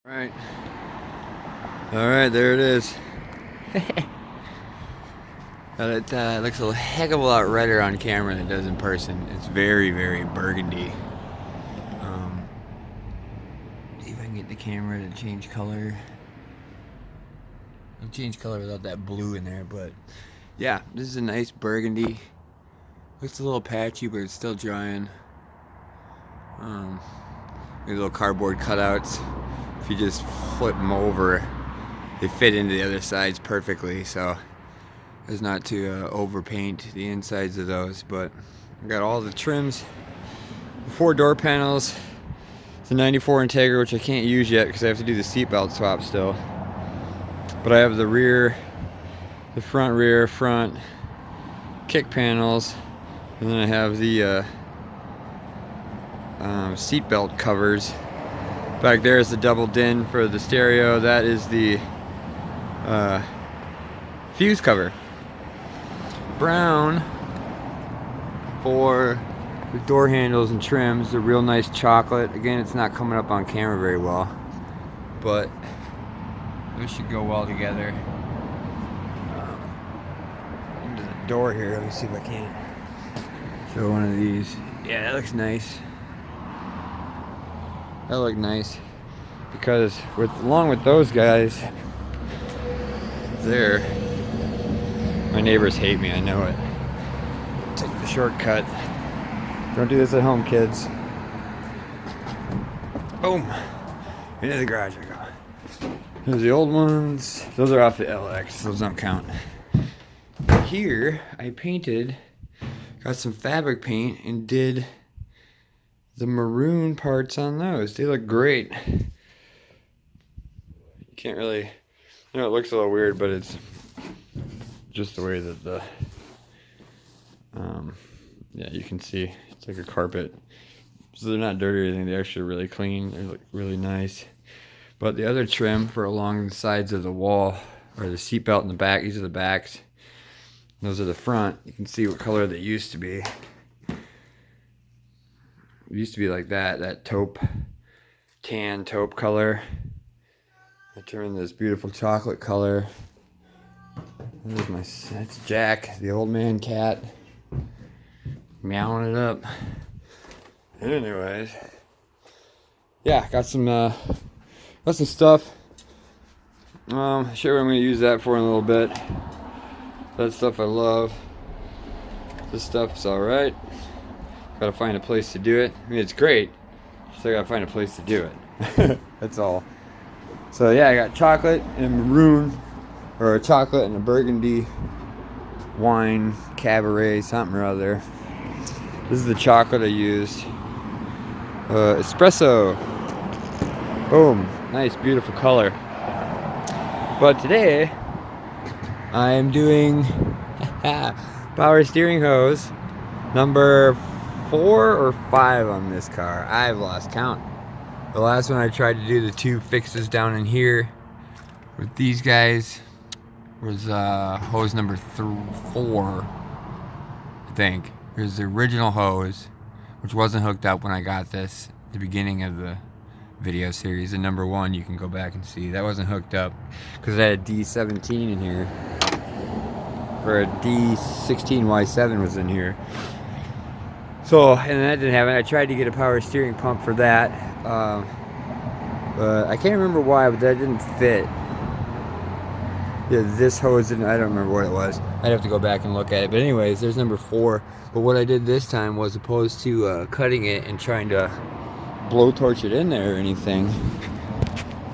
Right. Alright, there it is. It looks a heck of a lot redder on camera than it does in person. It's very, very burgundy. See if I can get the camera to change color. I'll change color without that blue in there, but yeah, this is a nice burgundy. Looks a little patchy, but it's still drying. These little cardboard cutouts. If you just flip them over, they fit into the other sides perfectly, so it's not to overpaint the insides of those. But I got all the trims, the 4 door panels, the 94 Integra, which I can't use yet because I have to do the seatbelt swap still. But I have the rear, the front, rear, front kick panels, and then I have the seatbelt covers. Back there is the double din for the stereo. That is the fuse cover. Brown for the door handles and trims. They're real nice chocolate. Again, it's not coming up on camera very well, but those should go well together. Into the door here. Let me see if I can show one of these. Yeah, that looks nice. That looked nice because along with those guys there, my neighbors hate me, I know it. Take the shortcut. Don't do this at home, kids. Boom. Into the garage I go. There's the old ones. Those are off the LX. Those don't count. Here I painted, got some fabric paint and did the maroon parts on those. They look great. You can't really, it looks a little weird, but it's just the way that the yeah, you can see it's like a carpet. So they're not dirty or anything, they're actually really clean. They look really nice. But the other trim for along the sides of the wall, or the seat belt in the back, these are the backs. Those are the front. You can see what color they used to be. It used to be like that taupe, tan taupe color. I turned this beautiful chocolate color. That's Jack, the old man cat, meowing it up. Anyways, yeah, got some stuff. Sure, I'm gonna use that for in a little bit. That stuff I love. This stuff's all right. Gotta find a place to do it. I mean, it's great. Just I gotta find a place to do it. That's all. So yeah, I got chocolate and maroon, or a chocolate and a burgundy wine cabaret something or other. This is the chocolate I used. Espresso. Boom. Nice, beautiful color. But today I am doing power steering hose number 4 or 5 on this car. I've lost count. The last one I tried to do the 2 fixes down in here with these guys was hose number 4, I think. Here's the original hose, which wasn't hooked up when I got this at the beginning of the video series. And number 1, you can go back and see that wasn't hooked up because I had a D17 in here, or a D16Y7 was in here. So, and that didn't happen. I tried to get a power steering pump for that, but I can't remember why, but that didn't fit. Yeah, this hose didn't, I don't remember what it was. I'd have to go back and look at it. But anyways, there's number 4. But what I did this time was, opposed to cutting it and trying to blowtorch it in there or anything,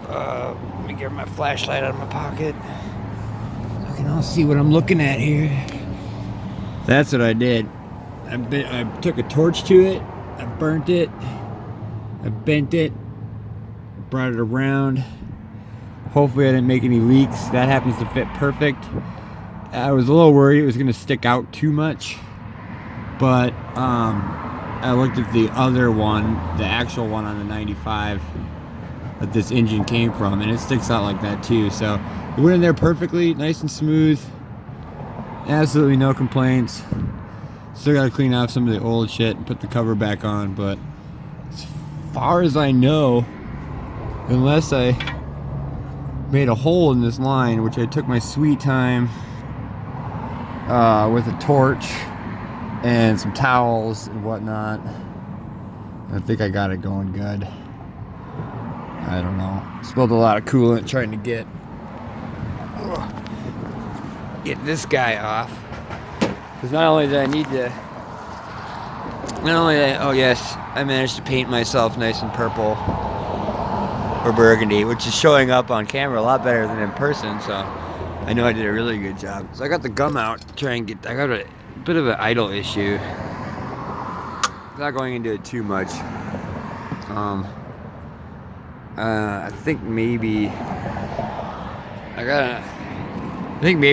let me get my flashlight out of my pocket so I can all see what I'm looking at here. That's what I did. I took a torch to it, I burnt it, I bent it, brought it around. Hopefully I didn't make any leaks. That happens to fit perfect. I was a little worried it was going to stick out too much, but I looked at the other one, the actual one on the 95 that this engine came from, and it sticks out like that too. So it went in there perfectly, nice and smooth, absolutely no complaints. Still got to clean off some of the old shit and put the cover back on, but as far as I know, unless I made a hole in this line, which I took my sweet time with a torch and some towels and whatnot. I think I got it going good. I don't know. Spilled a lot of coolant trying to get this guy off. Because not only did I need to, oh yes, I managed to paint myself nice and purple or burgundy, which is showing up on camera a lot better than in person, so I know I did a really good job. So I got the gum out to try and get, I got a bit of an idle issue. Not going into it too much. I think maybe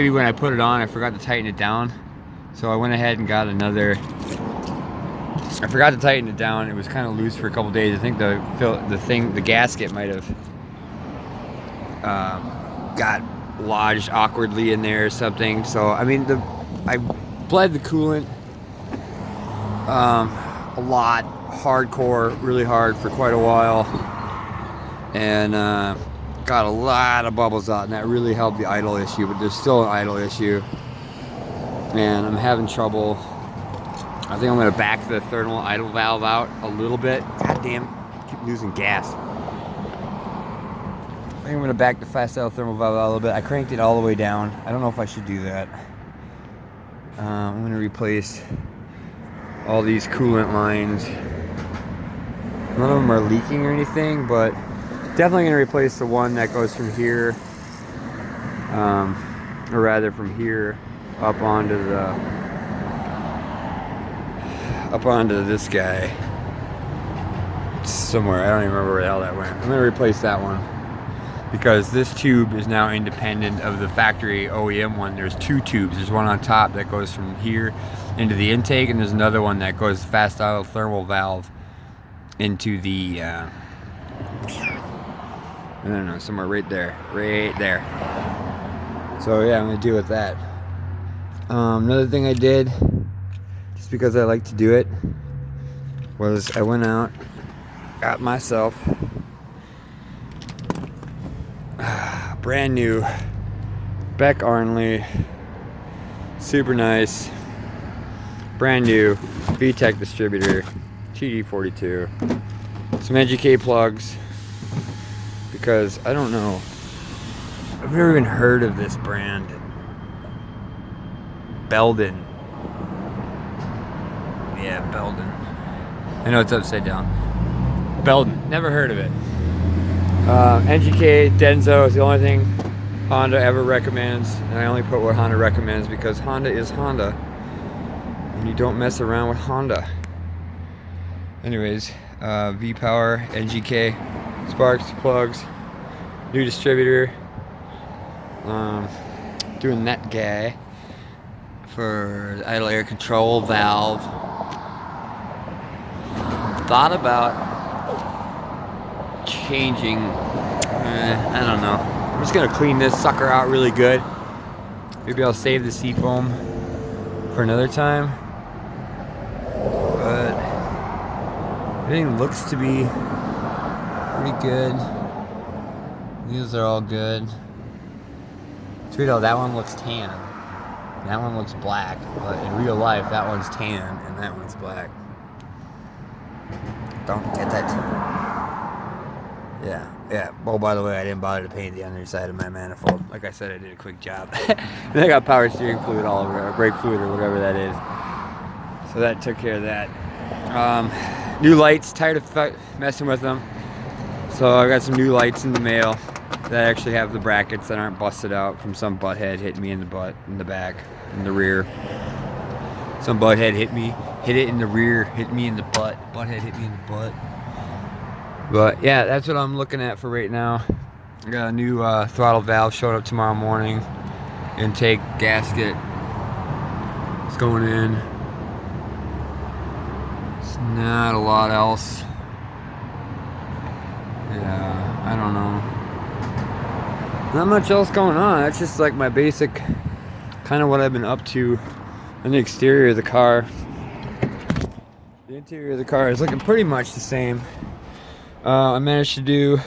when I put it on, I forgot to tighten it down. So I went ahead and got another. I forgot to tighten it down. It was kind of loose for a couple days. I think the gasket might have got lodged awkwardly in there or something. So I mean, I bled the coolant a lot, hardcore, really hard for quite a while, and got a lot of bubbles out, and that really helped the idle issue. But there's still an idle issue, and I'm having trouble. I think I'm going to back the thermal idle valve out a little bit. God damn, I keep losing gas. I think I'm going to back the fast idle thermal valve out a little bit. I cranked it all the way down. I don't know if I should do that. I'm going to replace all these coolant lines. None of them are leaking or anything, but definitely going to replace the one that goes from here, or rather from here up onto this guy. It's somewhere, I don't even remember where the hell that went. I'm going to replace that one because this tube is now independent of the factory OEM one. There's two tubes. There's one on top that goes from here into the intake, and there's another one that goes fast idle thermal valve into the I don't know, somewhere right there. So yeah, I'm gonna deal with that. Another thing I did, just because I like to do it, was I went out, got myself brand new Beck Arnley, super nice, brand new VTech distributor, TD42, some NGK plugs, because I don't know, I've never even heard of this brand, Belden. Yeah, Belden. I know it's upside down. Belden, never heard of it. NGK Denso is the only thing Honda ever recommends, and I only put what Honda recommends because Honda is Honda, and you don't mess around with Honda. Anyways, V-Power, NGK, sparks, plugs, new distributor, doing that guy for idle air control valve. Thought about changing, I don't know. I'm just gonna clean this sucker out really good. Maybe I'll save the seafoam for another time. But everything looks to be pretty good. These are all good. Tweedo, that one looks tan. That one looks black. But in real life, that one's tan and that one's black. Don't get that. Yeah. Oh, by the way, I didn't bother to paint the underside of my manifold. Like I said, I did a quick job. And I got power steering fluid all over, or brake fluid, or whatever that is. So that took care of that. New lights, tired of messing with them. So I got some new lights in the mail that actually have the brackets that aren't busted out from some butthead hitting me in the butt, in the back, in the rear. Some butthead hit it in the rear, hit me in the butt. Butthead hit me in the butt. But yeah, that's what I'm looking at for right now. I got a new throttle valve showing up tomorrow morning. Intake gasket. It's going in. It's not a lot else. Yeah, I don't know. Not much else going on. That's just like my basic, kind of what I've been up to on the exterior of the car. The interior of the car is looking pretty much the same. I managed to do